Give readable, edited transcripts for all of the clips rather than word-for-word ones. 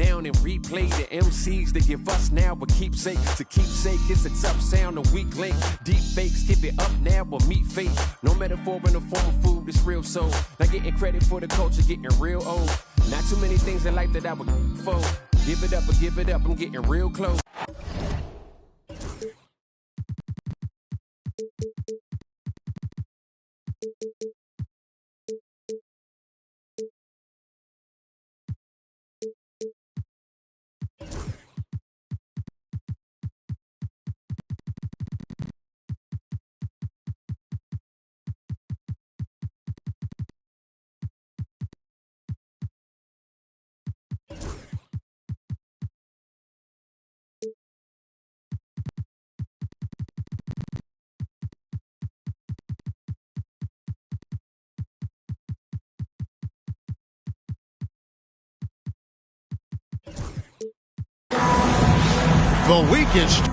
down and replay the MCs that give us now a keepsake. To keepsake is a tough sound, a weak link. Deep fakes, give it up now or meet fate. No metaphor in the form of food, it's real soul. Not getting credit for the culture, getting real old. Not too many things in life that I would for. Give it up or give it up, I'm getting real close. The weakest.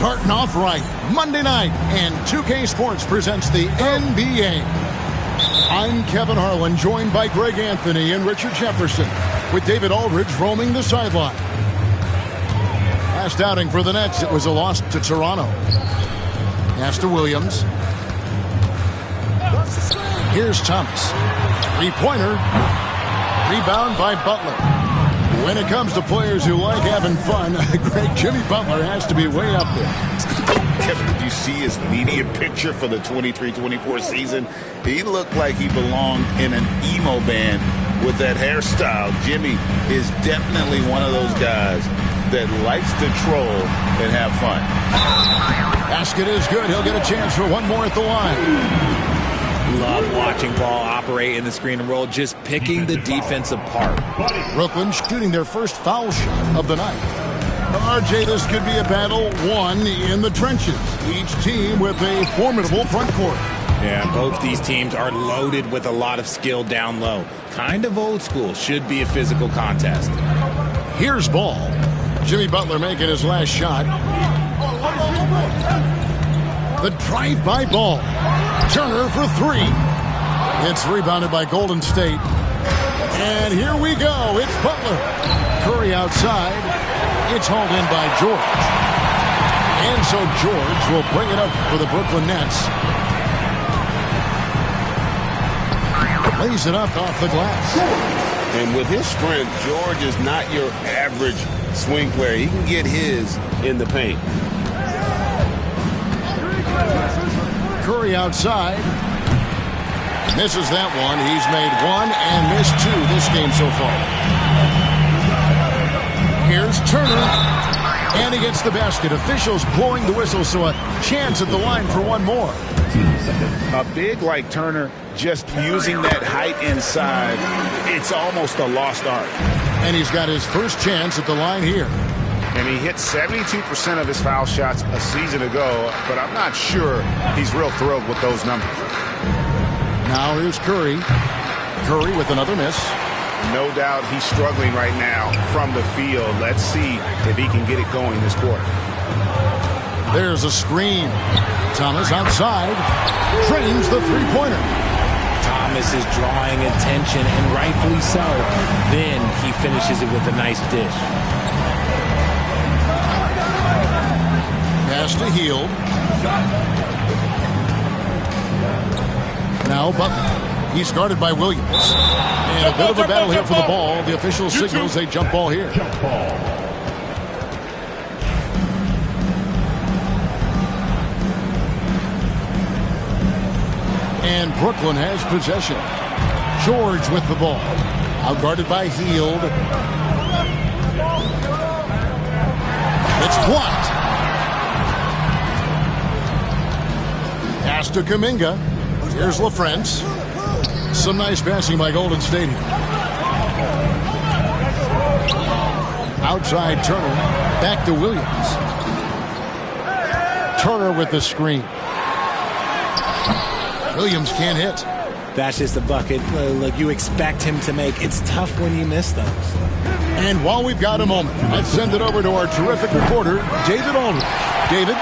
Starting off right, Monday night, and 2K Sports presents the NBA. I'm Kevin Harlan, joined by Greg Anthony and Richard Jefferson, with David Aldridge roaming the sideline. Last outing for the Nets, it was a loss to Toronto. Pass to Williams. Here's Thomas. Three-pointer. Rebound by Butler. When it comes to players who like having fun, Greg, Jimmy Butler has to be way up there. Kevin, did you see his media picture for the 23-24 season? He looked like he belonged in an emo band with that hairstyle. Jimmy is definitely one of those guys that likes to troll and have fun. Basket is good. He'll get a chance for one more at the line. Love watching ball operate in the screen and roll, just picking the defense apart. Brooklyn shooting their first foul shot of the night. RJ, this could be a battle won in the trenches. Each team with a formidable front court. Yeah, both these teams are loaded with a lot of skill down low. Kind of old school. Should be a physical contest. Here's ball. Jimmy Butler making his last shot. The drive-by ball. Turner for three. It's rebounded by Golden State. And here we go. It's Butler. Curry outside. It's hauled in by George. And so George will bring it up for the Brooklyn Nets. Lays it up off the glass. And with his strength, George is not your average swing player. He can get his in the paint. Curry outside. Misses that one. He's made one and missed two this game so far. Here's Turner. And he gets the basket. Officials blowing the whistle, so a chance at the line for one more. A big like Turner, just using that height inside, it's almost a lost art. And he's got his first chance at the line here. And he hit 72% of his foul shots a season ago, but I'm not sure he's real thrilled with those numbers. Now here's Curry. Curry with another miss. No doubt he's struggling right now from the field. Let's see if he can get it going this quarter. There's a screen. Thomas outside. Drains the three-pointer. Thomas is drawing attention, and rightfully so. Then he finishes it with a nice dish. Pass to Hield. Now Butler. He's guarded by Williams. And a bit of a battle here for the ball. The official signals a jump ball here. And Brooklyn has possession. George with the ball. Outguarded by Hield. It's blocked. Pass to Kuminga. Here's LaFrance. Some nice passing by Golden State here. Outside Turner. Back to Williams. Turner with the screen. Williams can't hit. That's just a bucket like you expect him to make. It's tough when you miss those. And while we've got a moment, let's send it over to our terrific reporter, David Aldridge. David?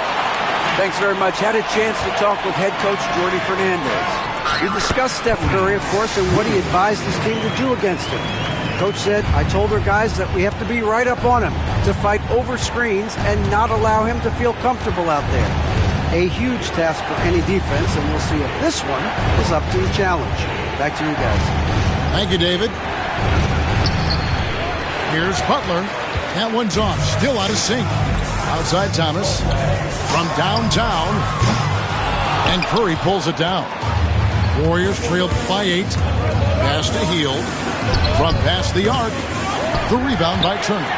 Thanks very much. Had a chance to talk with head coach Jordi Fernandez. We discussed Steph Curry, of course, and what he advised his team to do against him. Coach said, I told our guys that we have to be right up on him, to fight over screens and not allow him to feel comfortable out there. A huge task for any defense, and we'll see if this one is up to the challenge. Back to you guys. Thank you, David. Here's Butler. That one's off. Still out of sync. Outside Thomas. From downtown. And Curry pulls it down. Warriors trailed by 8. Pass to Hield. From past the arc. The rebound by Turner.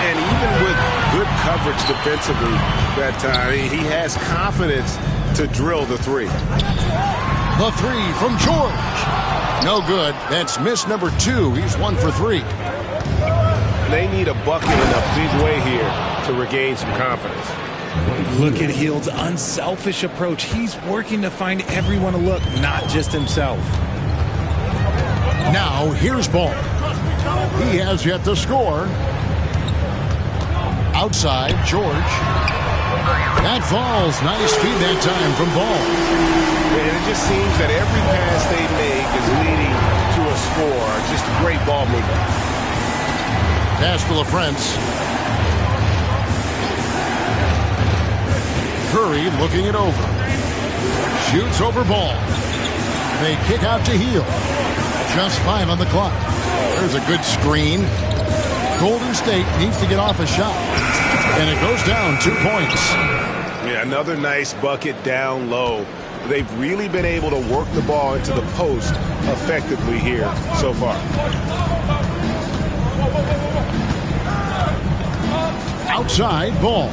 And even with good coverage defensively that time, he has confidence to drill the three. The three from George. No good. That's miss number 2. He's 1 for 3. They need a bucket in a big way here to regain some confidence. Look at Hield's unselfish approach. He's working to find everyone a look, not just himself. Now, here's Ball. He has yet to score. Outside, George. That falls. Nice feed that time from Ball. And it just seems that every pass they make is leading to a score. Just great ball movement. Pass to LaFrance. Curry looking it over. Shoots over Ball. They kick out to Hield. Just 5 on the clock. There's a good screen. Golden State needs to get off a shot. And it goes down 2 points. Yeah, another nice bucket down low. They've really been able to work the ball into the post effectively here so far. Outside, Ball.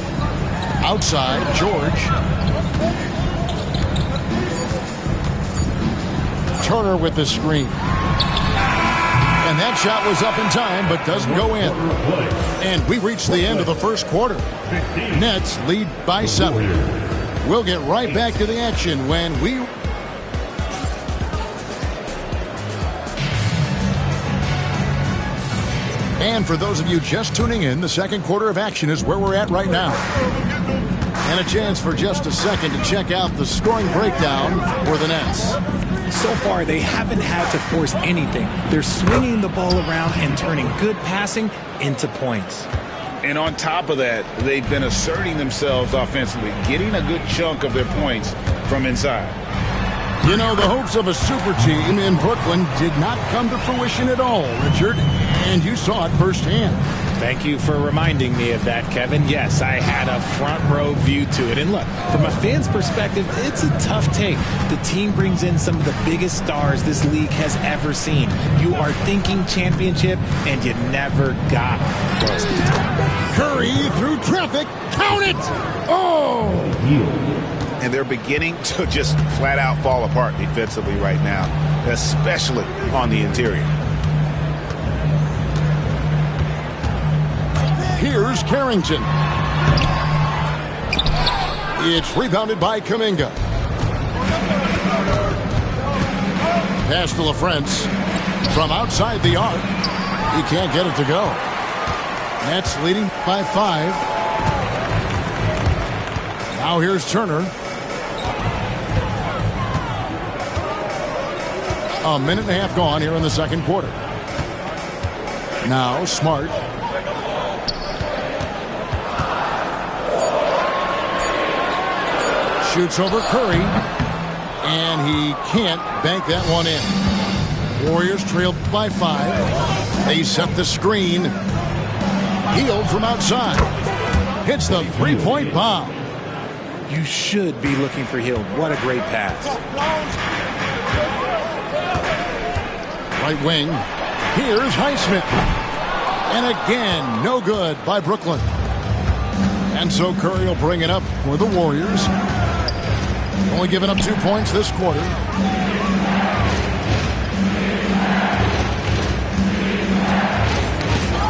Outside, George. Turner with the screen. And that shot was up in time, but doesn't go in. And we reach the end of the first quarter. Nets lead by 7. We'll get right back to the action when we... And for those of you just tuning in, the second quarter of action is where we're at right now. And a chance for just a second to check out the scoring breakdown for the Nets. So far, they haven't had to force anything. They're swinging the ball around and turning good passing into points. And on top of that, they've been asserting themselves offensively, getting a good chunk of their points from inside. You know, the hopes of a super team in Brooklyn did not come to fruition at all, Richard. And you saw it firsthand. Thank you for reminding me of that, Kevin. Yes, I had a front row view to it. And look, from a fan's perspective, it's a tough take. The team brings in some of the biggest stars this league has ever seen. You are thinking championship, and you never got close. Curry through traffic. Count it! Oh! And they're beginning to just flat out fall apart defensively right now, especially on the interior. Here's Carrington. It's rebounded by Kuminga. Pass to LaFrance. From outside the arc. He can't get it to go. Nets leading by 5. Now here's Turner. A minute and a half gone here in the second quarter. Now Smart. Shoots over Curry. And he can't bank that one in. Warriors trailed by 5. They set the screen. Hield from outside. Hits the three-point bomb. You should be looking for Hield. What a great pass. Right wing. Here's Highsmith. And again, no good by Brooklyn. And so Curry will bring it up for the Warriors. Only giving up 2 points this quarter.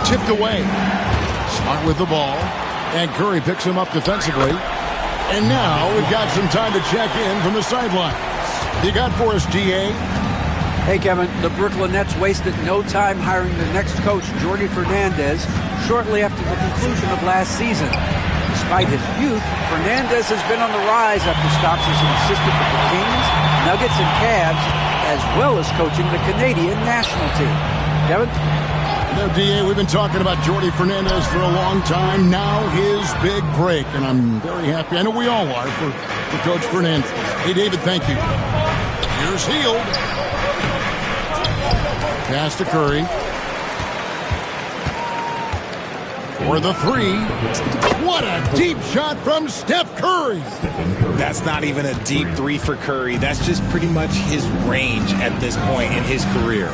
Tipped away. Smart with the ball. And Curry picks him up defensively. And now we've got some time to check in from the sideline. You got for us, GA? Hey, Kevin, the Brooklyn Nets wasted no time hiring the next coach, Jordi Fernandez, shortly after the conclusion of last season. Despite his youth, Fernandez has been on the rise after stops as an assistant with the Kings, Nuggets, and Cavs, as well as coaching the Canadian national team. Kevin? You know, DA, we've been talking about Jordi Fernandez for a long time. Now his big break, and I'm very happy. I know we all are for Coach Fernandez. Hey, David, thank you. Here's Hield. Pass to Curry. For the 3. What a deep shot from Steph Curry. That's not even a deep 3 for Curry. That's just pretty much his range at this point in his career.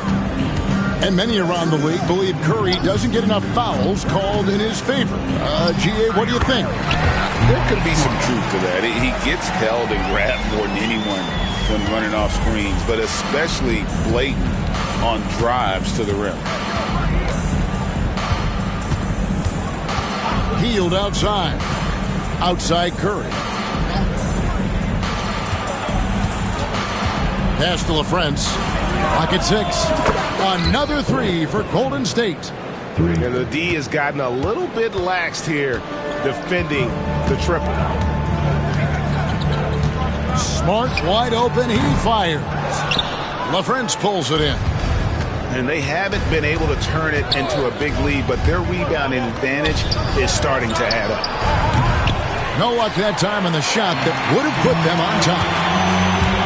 And many around the league believe Curry doesn't get enough fouls called in his favor. GA, what do you think? There could be some truth to that. He gets held and grabbed more than anyone when running off screens, but especially blatant on drives to the rim. Hield outside. Outside Curry. Pass to LaFrance. Pocket 6. Another 3 for Golden State. And the D has gotten a little bit laxed here defending the triple. Smart wide open. He fires. LaFrance pulls it in. And they haven't been able to turn it into a big lead, but their rebounding advantage is starting to add up. No luck that time on the shot that would have put them on top.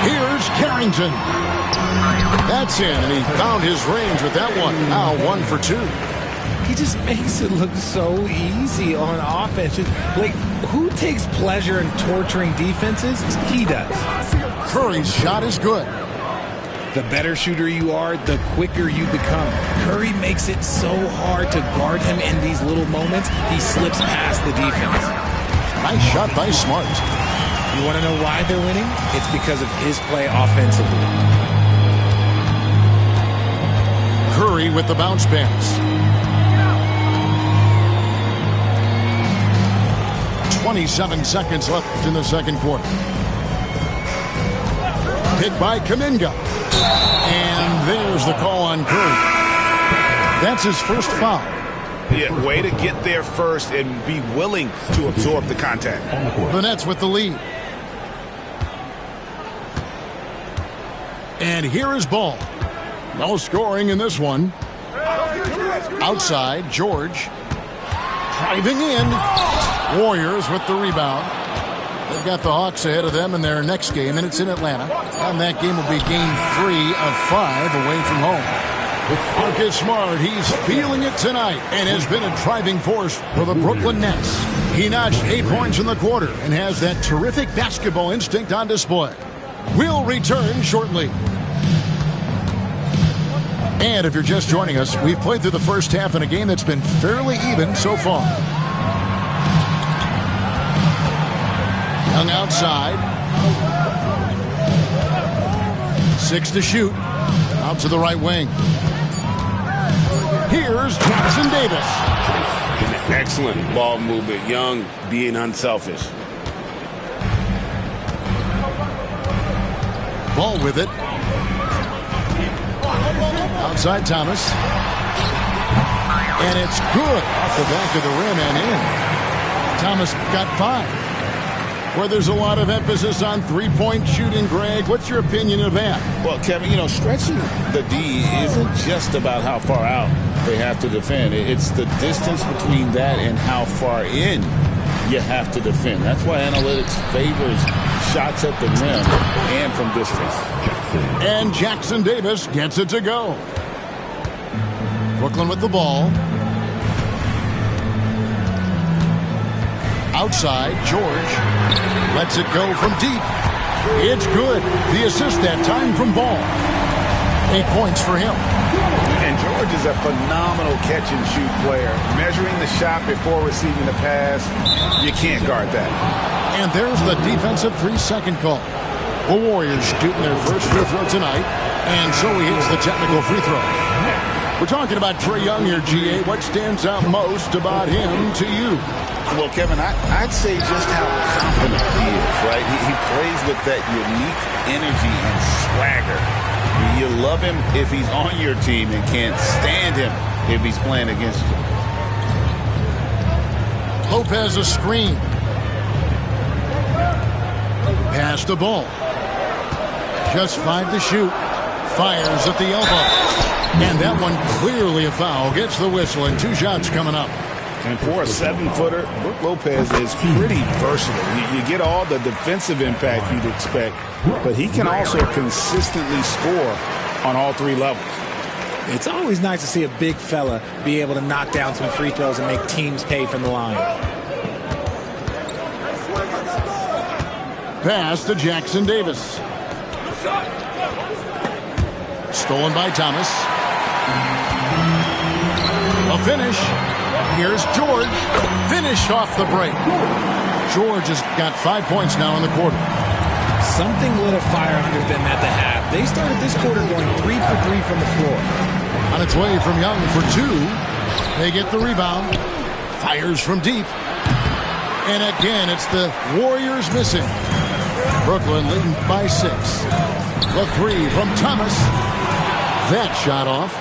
Here's Carrington. That's in, and he found his range with that one. Now 1 for 2. He just makes it look so easy on offense. Like, who takes pleasure in torturing defenses? He does. Curry's shot is good. The better shooter you are, the quicker you become. Curry makes it so hard to guard him in these little moments. He slips past the defense. Nice shot by Smart. You want to know why they're winning? It's because of his play offensively. Curry with the bounce pass. 27 seconds left in the second quarter. Hit by Kuminga. And there's the call on Curry. That's his first foul. Yeah, way to get there first and be willing to absorb the contact. The Nets with the lead. And here is Ball. No scoring in this one. Outside, George. Driving in. Warriors with the rebound. They've got the Hawks ahead of them in their next game, and it's in Atlanta. And that game will be game 3 of 5 away from home. With Marcus Smart, he's feeling it tonight and has been a driving force for the Brooklyn Nets. He notched 8 points in the quarter and has that terrific basketball instinct on display. We'll return shortly. And if you're just joining us, we've played through the first half in a game that's been fairly even so far. Young outside. 6 to shoot. Out to the right wing. Here's Jackson Davis. Excellent ball movement. Young being unselfish. Ball with it. Outside Thomas. And it's good off the back of the rim and in. Thomas got 5. Where there's a lot of emphasis on three-point shooting, Greg. What's your opinion of that? Well, Kevin, stretching the D isn't just about how far out they have to defend. It's the distance between that and how far in you have to defend. That's why analytics favors shots at the rim and from distance. And Jackson Davis gets it to go. Brooklyn with the ball. Outside, George lets it go from deep. It's good. The assist that time from Ball. 8 points for him. And George is a phenomenal catch-and-shoot player. Measuring the shot before receiving the pass, you can't guard that. And there's the defensive 3-second call. The Warriors shooting their first free throw tonight, and so he hits the technical free throw. We're talking about Trae Young here, GA. What stands out most about him to you? Well, Kevin, I'd say just how confident he is, right? He plays with that unique energy and swagger. You love him if he's on your team and can't stand him if he's playing against you. Lopez a screen. Pass the ball. Just 5 to shoot. Fires at the elbow. And that one clearly a foul. Gets the whistle and 2 shots coming up. And for a 7-footer, Brook Lopez is pretty versatile. You get all the defensive impact you'd expect, but he can also consistently score on all 3 levels. It's always nice to see a big fella be able to knock down some free throws and make teams pay from the line. Pass to Jackson Davis. Stolen by Thomas. A finish. Here's George. Finish off the break. George has got 5 points now in the quarter. Something lit a fire under them at the half. They started this quarter going 3 for 3 from the floor. On its way from Young for 2. They get the rebound. Fires from deep. And again, it's the Warriors missing. Brooklyn leading by 6. The 3 from Thomas. That shot off.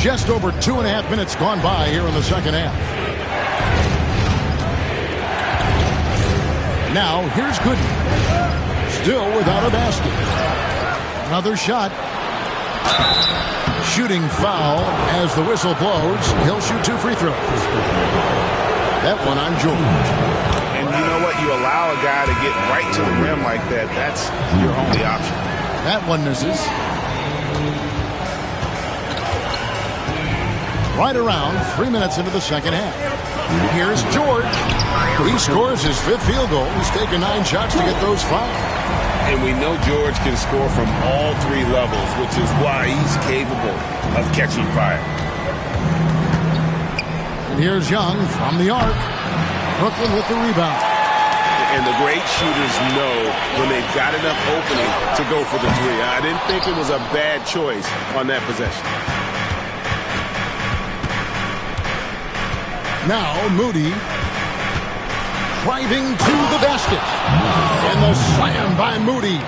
Just over 2.5 minutes gone by here in the second half. Now, here's Gooden. Still without a basket. Another shot. Shooting foul as the whistle blows. He'll shoot 2 free throws. That one on George. And you know what? You allow a guy to get right to the rim like that. That's your only option. That one misses. Right around 3 minutes into the second half. Here's George. He scores his 5th field goal. He's taken 9 shots to get those 5. And we know George can score from all 3 levels, which is why he's capable of catching fire. And here's Young from the arc. Brooklyn with the rebound. And the great shooters know when they've got enough opening to go for the 3. I didn't think it was a bad choice on that possession. Now Moody driving to the basket. And the slam by Moody.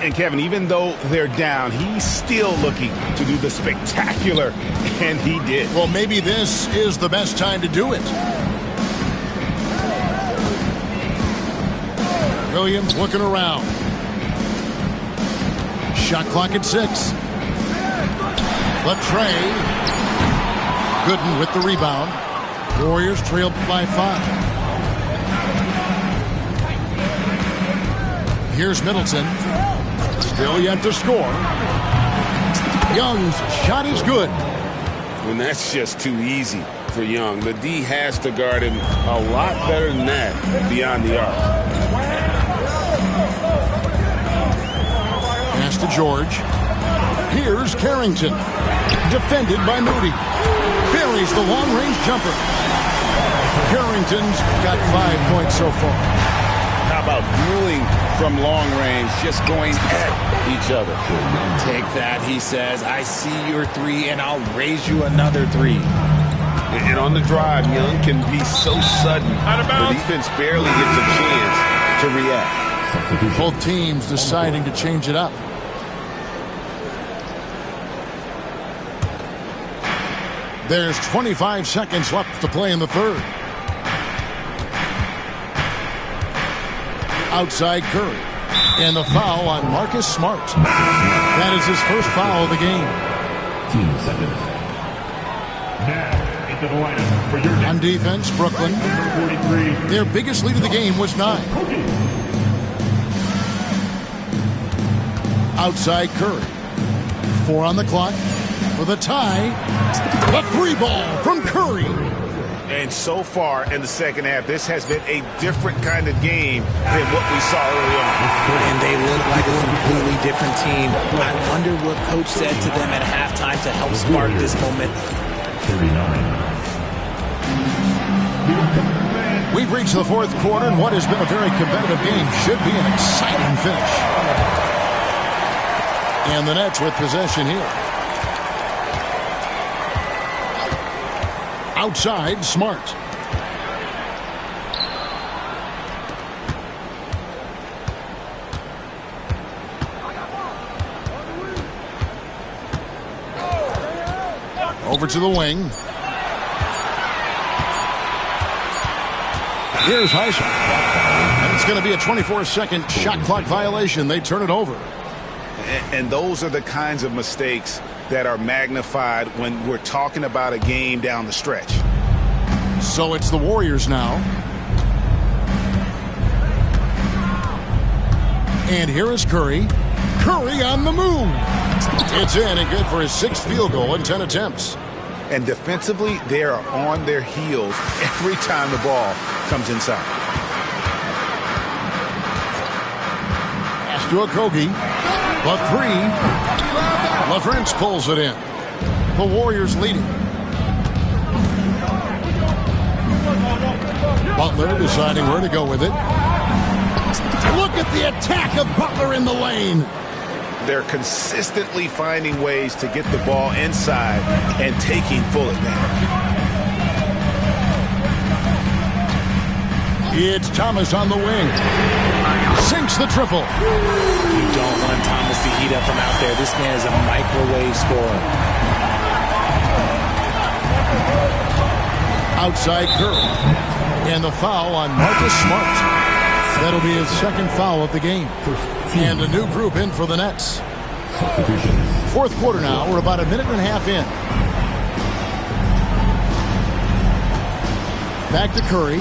And Kevin, even though they're down, he's still looking to do the spectacular, and he did. Well, maybe this is the best time to do it. Williams looking around. Shot clock at 6. Latrey. Gooden with the rebound. Warriors trailed by 5. Here's Middleton. Still yet to score. Young's shot is good. And that's just too easy for Young. The D has to guard him a lot better than that beyond the arc. Pass to George. Here's Carrington. Defended by Moody. Buries the long-range jumper. Carrington's got 5 points so far. How about dueling from long range, just going at each other? Take that, he says. I see your 3, and I'll raise you another 3. And on the drive, Young can be so sudden. The defense barely gets a chance to react. Both teams deciding to change it up. There's 25 seconds left to play in the third. Outside Curry. And the foul on Marcus Smart. That is his first foul of the game. 2 seconds. Now, to the lineup for your On defense, Brooklyn, number 43. their biggest lead of the game was 9. Outside Curry. 4 on the clock for the tie. The 3 ball from Curry. And so far in the second half, this has been a different kind of game than what we saw early on. And they look like a completely different team. I wonder what coach said to them at halftime to help spark this moment. 39. We've reached the 4th quarter, and what has been a very competitive game should be an exciting finish. And the Nets with possession here. Outside, Smart. Over to the wing. Here's Heisler. And it's going to be a 24-second shot clock violation. They turn it over. And those are the kinds of mistakes that are magnified when we're talking about a game down the stretch. So it's the Warriors now. And here is Curry. Curry on the move. It's in and good for his 6th field goal in 10 attempts. And defensively, they are on their heels every time the ball comes inside. Pass to Okogie. The 3. LaFrance pulls it in. The Warriors leading. Butler deciding where to go with it. Look at the attack of Butler in the lane. They're consistently finding ways to get the ball inside and taking full advantage. It's Thomas on the wing. Sinks the triple. You don't want Thomas to heat up from out there. This man is a microwave scorer. Outside Curry. And the foul on Marcus Smart. That'll be his 2nd foul of the game. And a new group in for the Nets. 4th quarter now. We're about a minute and a half in. Back to Curry.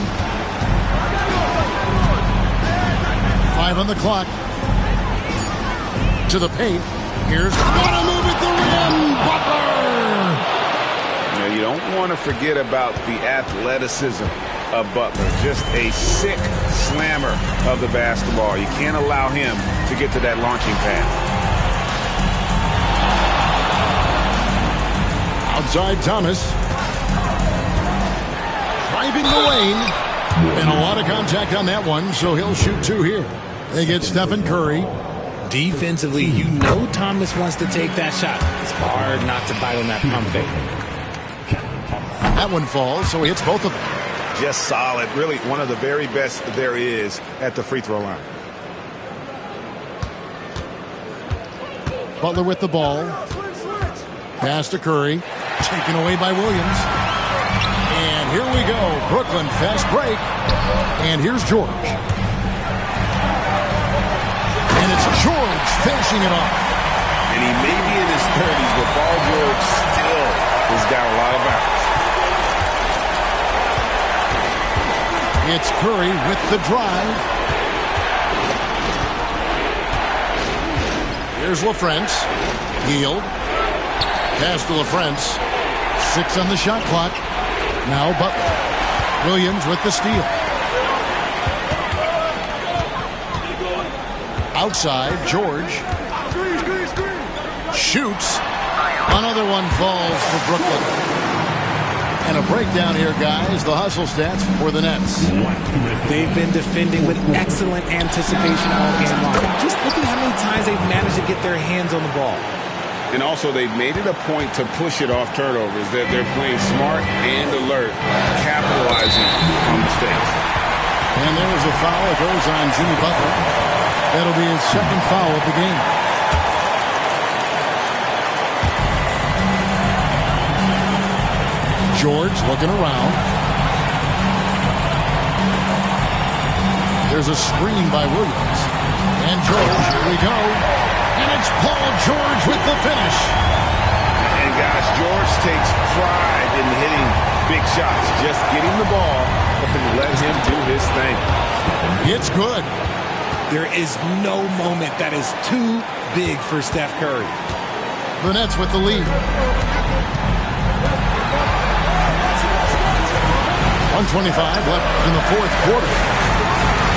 5 on the clock. To the paint. Here's what a move at the rim. Butler. Now, you don't want to forget about the athleticism of Butler. Just a sick slammer of the basketball. You can't allow him to get to that launching pad. Outside Thomas. Driving the lane. And a lot of contact on that one, so he'll shoot 2 here. They get Stephen Curry. Defensively, you know Thomas wants to take that shot. It's hard not to bite on that pump fake. That one falls, so he hits both of them. Just solid. Really one of the very best there is at the free throw line. Butler with the ball. Pass to Curry. Taken away by Williams. And here we go. Brooklyn fast break. And here's George. And it's George finishing it off. And he may be in his 30s, but Paul George still has got a lot of bounce. It's Curry with the drive. Here's LaFrance. Hield. Pass to LaFrance. 6 on the shot clock. Now Butler. Williams with the steal. Outside, George. Shoots. Another one falls for Brooklyn. And a breakdown here, guys. The hustle stats for the Nets. They've been defending with excellent anticipation all game long. Just look at how many times they've managed to get their hands on the ball. And also, they've made it a point to push it off turnovers. They're playing smart and alert, capitalizing on mistakes. And there's a foul. It goes on Jimmy Butler. That'll be his 2nd foul of the game. George looking around. There's a screen by Williams. And George, here we go. And it's Paul George with the finish. And guys, George takes pride in hitting big shots. Just get him the ball and let him do his thing. It's good. There is no moment that is too big for Steph Curry. The Nets with the lead. 1:25 left in the fourth quarter.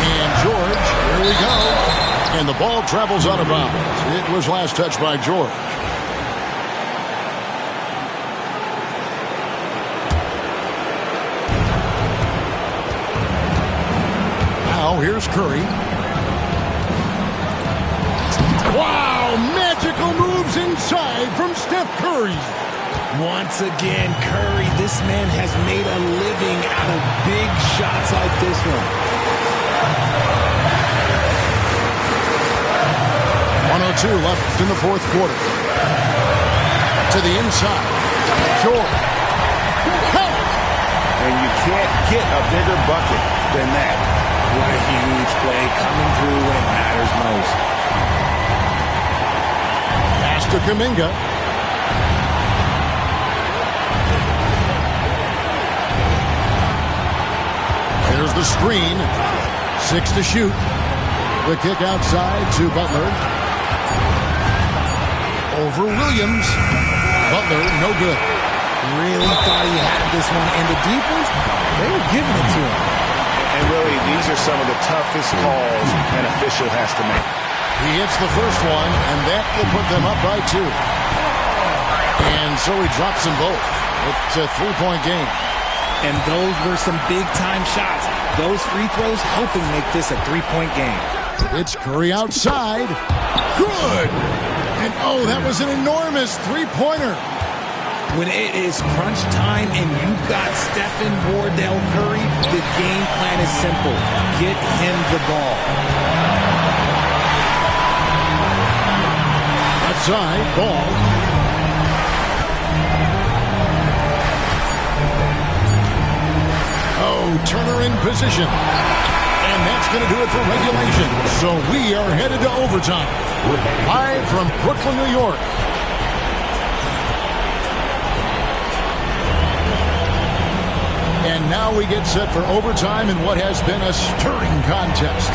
And George, here we go. And the ball travels out of bounds. It was last touched by George. Now here's Curry. Wow, magical moves inside from Steph Curry. Once again, Curry, this man has made a living out of big shots like this one. 1:02 left in the fourth quarter. To the inside. George. And you can't get a bigger bucket than that. What a huge play coming through when it matters most. Pass to Kuminga. There's the screen. 6 to shoot. The kick outside to Butler. Over Williams. Butler, no good. Really thought he had this one. And the defense, they were giving it to him. And really, these are some of the toughest calls an official has to make. He hits the first one, and that will put them up by 2. And so he drops them both. It's a 3-point game. And those were some big-time shots. Those free throws helping make this a 3-point game. It's Curry outside. Good! And oh, that was an enormous three-pointer. When it is crunch time and you've got Stephen Wardell Curry, the game plan is simple. Get him the ball. Outside, ball. Oh, Turner in position. And that's going to do it for regulation. So we are headed to overtime. Live from Brooklyn, New York. And now we get set for overtime in what has been a stirring contest.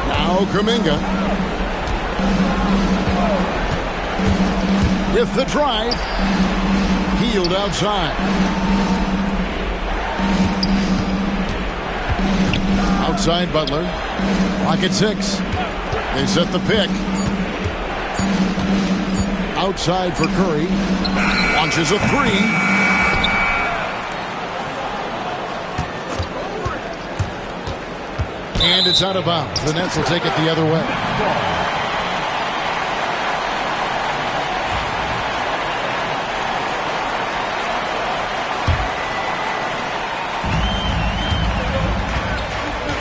Now Kuminga. With the drive. Healed outside. Outside Butler. Clock at 6. They set the pick. Outside for Curry. Launches a 3. And it's out of bounds. The Nets will take it the other way.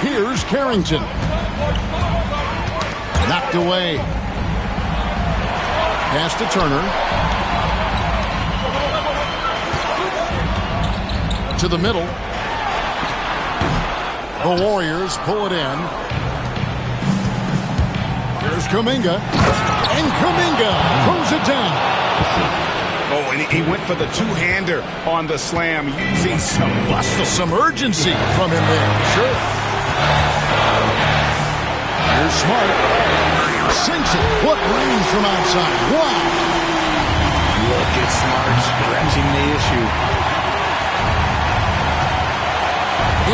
Here's Carrington. Knocked away. Pass to Turner. To the middle. The Warriors pull it in. Here's Kuminga. And Kuminga throws it down. Oh, and he went for the two-hander on the slam, using some muscle. Some urgency from him there. Sure. Here's Smart. Sinks it. What range from outside. Wow. Look at Smart stretching the issue.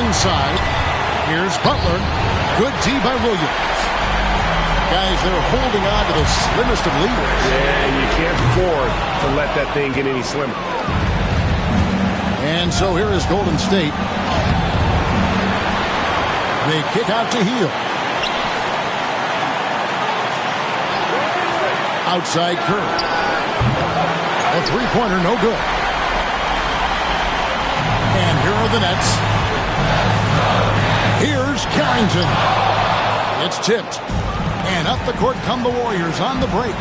Inside. Here's Butler. Good D by Williams. Guys, they're holding on to the slimmest of leaders. Yeah, you can't afford to let that thing get any slimmer. And so here is Golden State. They kick out to Hield. Outside Curry. A three-pointer, no good. And here are the Nets. Here's Carrington. It's tipped. And up the court come the Warriors on the break.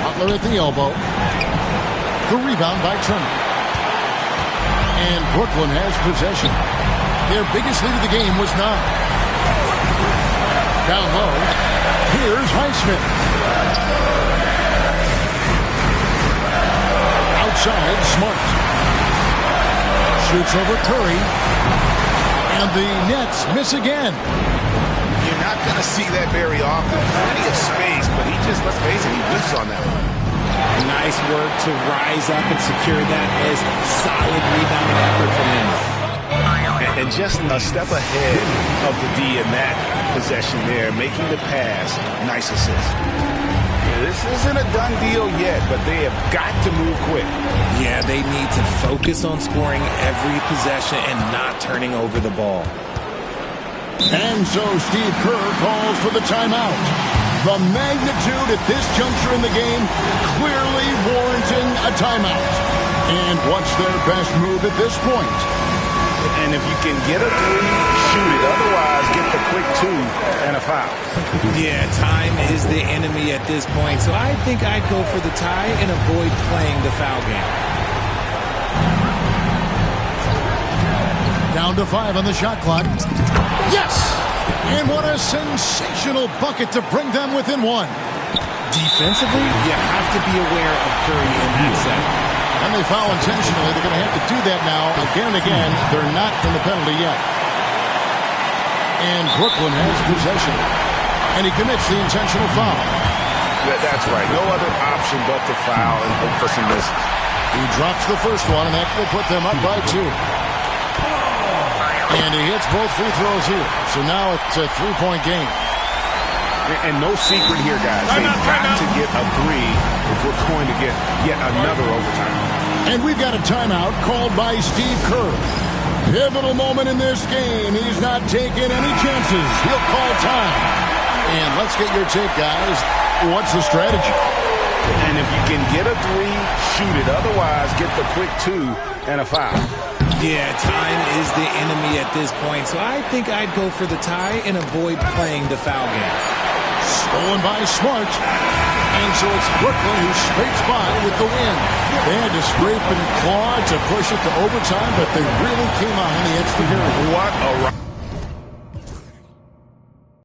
Butler at the elbow. The rebound by Turner. And Brooklyn has possession. Their biggest lead of the game was 9. Down low, here's Highsmith. Outside, Smart. Shoots over Curry. And the Nets miss again. You're not going to see that very often. Plenty of space, but he just, let's face it, he whiffs on that one. Nice work to rise up and secure that as solid rebounding effort from him. And just a step ahead of the D in that possession there, making the pass. Nice assist. This isn't a done deal yet, but they have got to move quick. Yeah, they need to focus on scoring every possession and not turning over the ball. And so Steve Kerr calls for the timeout. The magnitude at this juncture in the game clearly warranting a timeout. And what's their best move at this point? And if you can get a 3, shoot it. Otherwise, get the quick 2 and a foul. Yeah, time is the enemy at this point. So I think I'd go for the tie and avoid playing the foul game. Down to 5 on the shot clock. Yes! And what a sensational bucket to bring them within 1. Defensively, you have to be aware of Curry in that set. And they foul intentionally. They're going to have to do that now again and again. They're not in the penalty yet. And Brooklyn has possession. And he commits the intentional foul. That's right. No other option but to foul and hope for some misses. He drops the first one, and that will put them up by 2. And he hits both free throws here. So now it's a 3-point game. And no secret here, guys. They've got to get a 3 if we're going to get yet another overtime. And we've got a timeout called by Steve Kerr. Pivotal moment in this game. He's not taking any chances. He'll call time. And let's get your take, guys. What's the strategy? And if you can get a 3, shoot it. Otherwise, get the quick 2 and a foul. Yeah, time is the enemy at this point. So I think I'd go for the tie and avoid playing the foul game. Stolen by Smart. And so it's Brooklyn who scrapes by with the win. They had to scrape and claw to push it to overtime, but they really came on in the extra period. What a